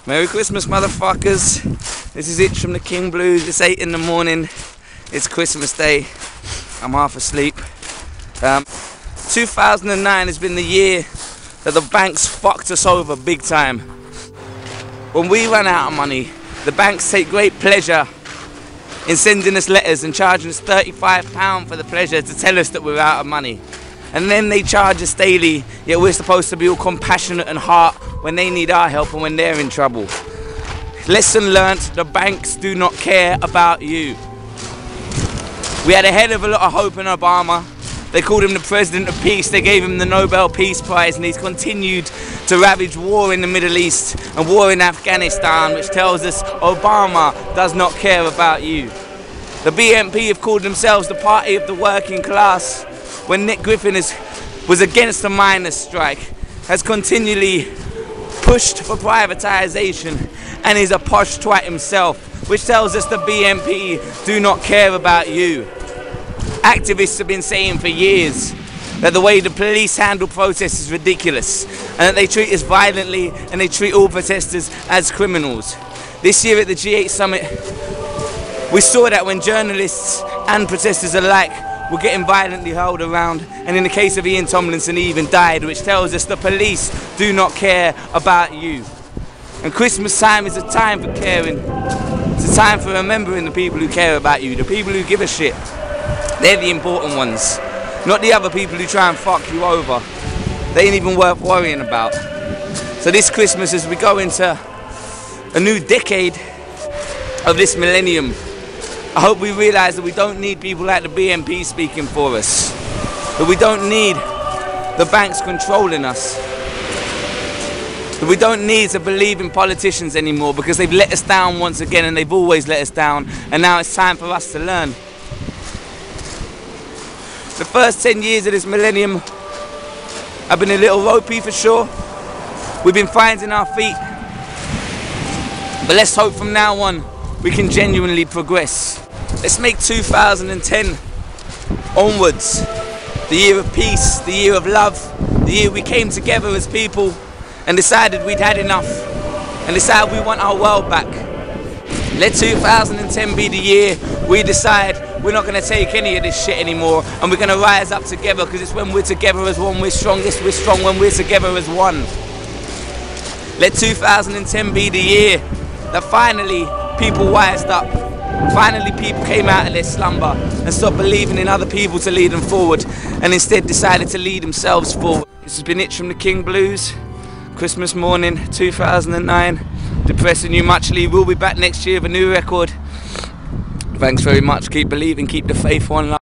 Merry Christmas, motherfuckers. This is Itch from the King Blues. It's 8 in the morning. It's Christmas Day. I'm half asleep. 2009 has been the year that the banks fucked us over big time. When we run out of money, the banks take great pleasure in sending us letters and charging us £35 for the pleasure to tell us that we're out of money. And then they charge us daily, yet we're supposed to be all compassionate and heart when they need our help and when they're in trouble. Lesson learnt, the banks do not care about you. We had a hell of a lot of hope in Obama. They called him the President of Peace, they gave him the Nobel Peace Prize, and he's continued to ravage war in the Middle East and war in Afghanistan, which tells us Obama does not care about you. The BNP have called themselves the party of the working class when Nick Griffin was against the miners' strike, has continually pushed for privatisation and is a posh twat himself, which tells us the BNP do not care about you. Activists have been saying for years that the way the police handle protests is ridiculous and that they treat us violently and they treat all protesters as criminals. This year at the G8 summit, we saw that when journalists and protesters alike were getting violently held around, and in the case of Ian Tomlinson, he even died, which tells us the police do not care about you. And Christmas time is a time for caring. It's a time for remembering the people who care about you, the people who give a shit. They're the important ones, not the other people who try and fuck you over. They ain't even worth worrying about. So this Christmas, as we go into a new decade of this millennium, I hope we realise that we don't need people like the BNP speaking for us. That we don't need the banks controlling us. That we don't need to believe in politicians anymore because they've let us down once again and they've always let us down, and now it's time for us to learn. The first 10 years of this millennium have been a little ropey for sure. We've been finding our feet. But let's hope from now on we can genuinely progress. Let's make 2010 onwards the year of peace, the year of love, the year we came together as people and decided we'd had enough and decided we want our world back. Let 2010 be the year we decide we're not going to take any of this shit anymore and we're going to rise up together, because it's when we're together as one we're strongest. We're strong when we're together as one. Let 2010 be the year that finally people wised up. Finally people came out of their slumber and stopped believing in other people to lead them forward and instead decided to lead themselves forward. This has been Itch from the King Blues. Christmas morning 2009. Depressing you muchly. We'll be back next year with a new record. Thanks very much. Keep believing, keep the faith, one love.